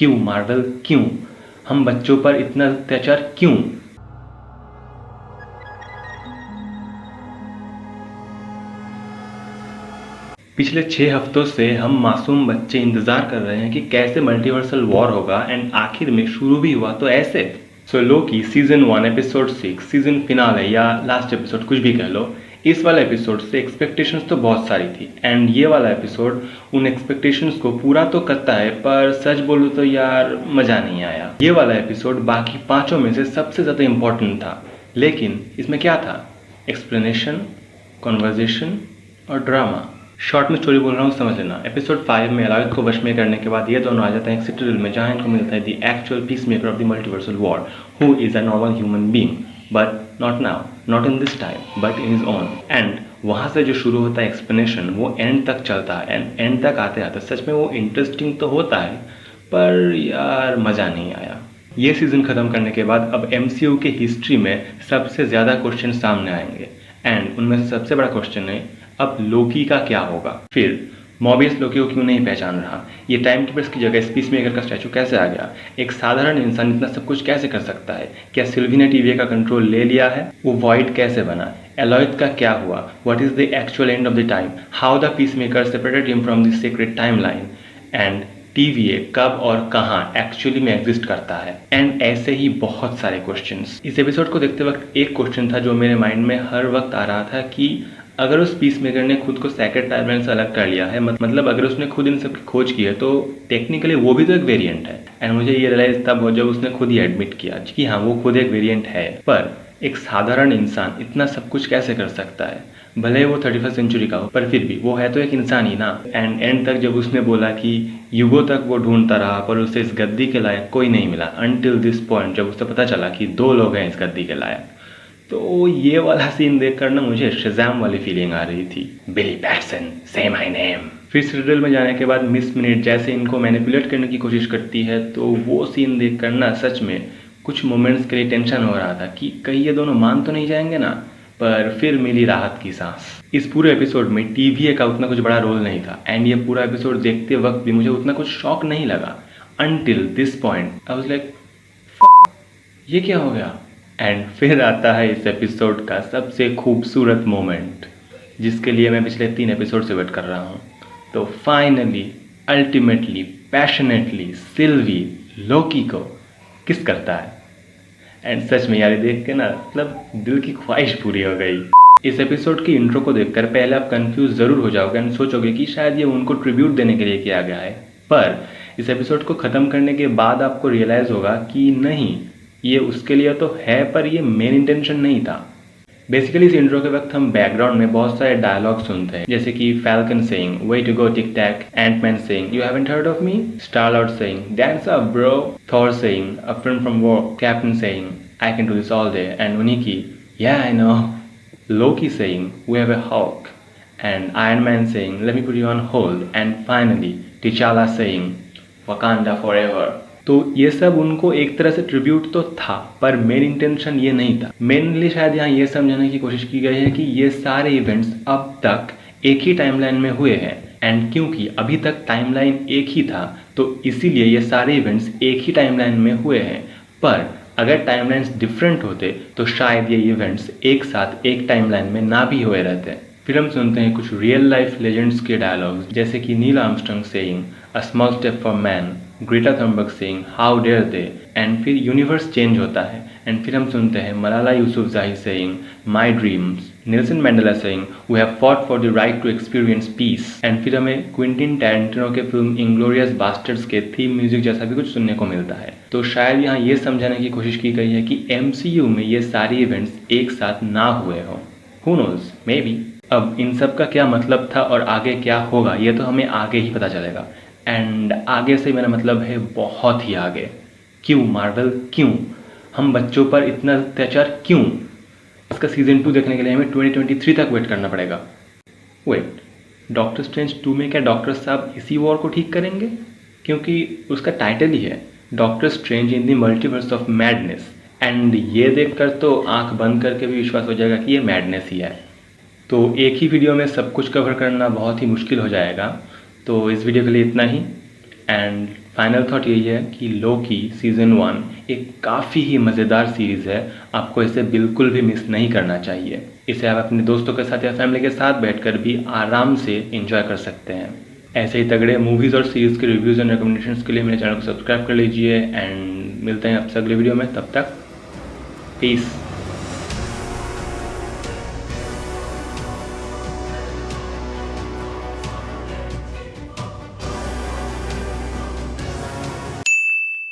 क्यों मार्वल क्यों? हम बच्चों पर इतना अत्याचार क्यों? पिछले 6 हफ्तों से हम मासूम बच्चे इंतजार कर रहे हैं कि कैसे मल्टीवर्सल वॉर होगा एंड आखिर में शुरू भी हुआ तो ऐसे। So Loki season 1 episode 6 season finale या लास्ट एपिसोड कुछ भी कह लो, इस वाला एपिसोड से एक्सपेक्टेशंस तो बहुत सारी थी एंड ये वाला एपिसोड उन एक्सपेक्टेशंस को पूरा तो करता है, पर सच बोलूँ तो यार मज़ा नहीं आया। ये वाला एपिसोड बाकी पांचों में से सबसे ज़्यादा इम्पोर्टेंट था, लेकिन इसमें क्या था? एक्सप्लेनेशन, कॉन्वर्जेशन और ड्रामा। शॉर्ट में स्टोरी बोल रहा हूँ, समझ लेना। एपिसोड 5 में अलाउद को वश में करने के बाद ये दोनों आ जाते हैं सिटीडल में, जहाँ इनको मिलता है the actual peace maker of the multiversal war, who is a normal human being, but not now, not in this time, but in his own. And वहाँ से जो शुरू होता है एक्सप्लेनेशन, वो एंड तक चलता है एंड एंड तक आते आते सच में वो इंटरेस्टिंग तो होता है, पर यार मज़ा नहीं आया। ये सीज़न ख़त्म करने के बाद अब MCU के हिस्ट्री में सबसे ज़्यादा क्वेश्चन सामने आएंगे एंड उनमें से सबसे बड़ा क्वेश्चन है अब लोकी का क्या होगा। फिर मॉबियस लोकी को क्यों नहीं पहचान रहा? ये टाइम कीपर्स की जगह पीस मेकर का स्टैचू कैसे आ गया? एक साधारण इंसान इतना सब कुछ कैसे कर सकता है? क्या सिल्वी ने TVA का कंट्रोल ले लिया है? वो वॉइड कैसे बना? एलॉयड का क्या हुआ? What is the actual end of the time? How the peace maker separated him from the secret timeline? And TVA कब और कहाँ एक्चुअली में एग्जिस्ट करता है? एंड ऐसे ही बहुत सारे क्वेश्चंस। इस एपिसोड को देखते वक्त एक क्वेश्चन था जो मेरे माइंड में हर वक्त आ रहा था कि अगर उस पीस मेकर ने खुद को सेक्रेट टाइमलाइन से अलग कर लिया है, मतलब अगर उसने खुद इन सब की खोज की है, तो टेक्निकली वो भी तो एक वेरिएंट है। एंड मुझे ये रियलाइज तब हो जब उसने खुद ही एडमिट किया कि हाँ वो खुद एक वेरिएंट है। पर एक साधारण इंसान इतना सब कुछ कैसे कर सकता है? भले ही वो 31st सेंचुरी का हो, पर फिर भी वो है तो एक इंसान ही ना। एंड एंड तक जब उसने बोला कि युगों तक वो ढूंढता रहा पर उसे इस गद्दी के लायक कोई नहीं मिला, अनटिल दिस पॉइंट जब उसे पता चला कि 2 लोग हैं इस गद्दी के लायक, तो ये वाला सीन देखकर ना मुझे शज़ाम वाली फीलिंग आ रही थी। बिली पैटसन, से माय नेम। फिर सिटीडल में जाने के बाद मिस मिनट जैसे इनको मैनिपुलेट करने की कोशिश करती है, तो वो सीन देखकर ना सच में कुछ मोमेंट्स के लिए टेंशन हो रहा था कि कहीं ये दोनों मान तो नहीं जाएंगे ना। पर फिर मिली राहत की सांस। इस पूरे एपिसोड में TVA का उतना कुछ बड़ा रोल नहीं था एंड ये पूरा एपिसोड देखते वक्त भी मुझे उतना कुछ शॉक नहीं लगा, until this point I was like ये क्या हो गया। एंड फिर आता है इस एपिसोड का सबसे खूबसूरत मोमेंट, जिसके लिए मैं पिछले 3 एपिसोड से वेट कर रहा हूँ। तो फाइनली, अल्टीमेटली, पैशनेटली सिल्वी लोकी को किस करता है। एंड सच में यार देख के ना मतलब दिल की ख्वाहिश पूरी हो गई। इस एपिसोड की इंट्रो को देखकर पहले आप कंफ्यूज ज़रूर हो जाओगे एंड सोचोगे कि शायद ये उनको ट्रिब्यूट देने के लिए किया गया है, पर इस एपिसोड को ख़त्म करने के बाद आपको रियलाइज़ होगा कि नहीं, ये उसके लिए तो है पर ये मेन इंटेंशन नहीं था। बेसिकली इस इंट्रो के वक्त हम बैकग्राउंड में बहुत सारे डायलॉग सुनते हैं, जैसे कि Falcon saying way to go tic tac, Antman saying you haven't heard of me, Star Lord saying that's up bro, Thor saying a friend from war, Captain saying I can do this all day, and उन्हीं की या I know, Loki saying we have a hawk, and Iron Man saying let me put you on hold, and finally T'Challa saying Wakanda forever. तो ये सब उनको एक तरह से ट्रिब्यूट तो था, पर मेन इंटेंशन ये नहीं था। मेनली शायद यहाँ ये समझाने की कोशिश की गई है कि ये सारे इवेंट्स अब तक एक ही टाइमलाइन में हुए हैं एंड क्योंकि अभी तक टाइमलाइन एक ही था तो इसीलिए ये सारे इवेंट्स एक ही टाइमलाइन में हुए हैं। पर अगर टाइमलाइंस डिफरेंट होते तो शायद ये इवेंट्स एक साथ एक टाइमलाइन में ना भी हुए रहते। फिर हम सुनते हैं कुछ रियल लाइफ लेजेंड्स के डायलॉग्स, जैसे कि Neil Armstrong saying a small step for man, Greta Thunberg saying how dare they, and फिर यूनिवर्स चेंज होता है एंड फिर हम सुनते हैं Malala Yousafzai saying my dreams, Nelson Mandela saying we have fought for the right to experience peace, and फिर हमें Quentin Tarantino के फिल्म इंग्लोरियस बास्टर्ड्स के थीम म्यूजिक जैसा भी कुछ सुनने को मिलता है। तो शायद यहाँ ये समझाने की कोशिश की गई है कि MCU में ये सारे इवेंट्स एक साथ ना हुए हों। Who knows, maybe. अब इन सब का क्या मतलब था और आगे क्या होगा ये तो हमें आगे ही पता चलेगा, एंड आगे से मेरा मतलब है बहुत ही आगे। क्यों मार्वल क्यों? हम बच्चों पर इतना अत्याचार क्यों? इसका सीजन 2 देखने के लिए हमें 2023 तक वेट करना पड़ेगा। वेट, डॉक्टर स्ट्रेंज 2 में क्या डॉक्टर साहब इसी वॉर को ठीक करेंगे? क्योंकि उसका टाइटल ही है doctor strange in the multiverse of madness, and ये देखकर तो आंख बंद करके भी विश्वास हो जाएगा कि ये मैडनेस ही है। तो एक ही वीडियो में सब कुछ कवर करना बहुत ही मुश्किल हो जाएगा, तो इस वीडियो के लिए इतना ही। एंड फाइनल थॉट यही है कि लोकी सीज़न 1 एक काफ़ी ही मज़ेदार सीरीज़ है, आपको इसे बिल्कुल भी मिस नहीं करना चाहिए। इसे आप अपने दोस्तों के साथ या फैमिली के साथ बैठकर भी आराम से एंजॉय कर सकते हैं। ऐसे ही तगड़े मूवीज़ और सीरीज़ के रिव्यूज़ एंड रिकमेंडेशंस के लिए मेरे चैनल को सब्सक्राइब कर लीजिए एंड मिलते हैं आपसे अगले वीडियो में। तब तक पीस।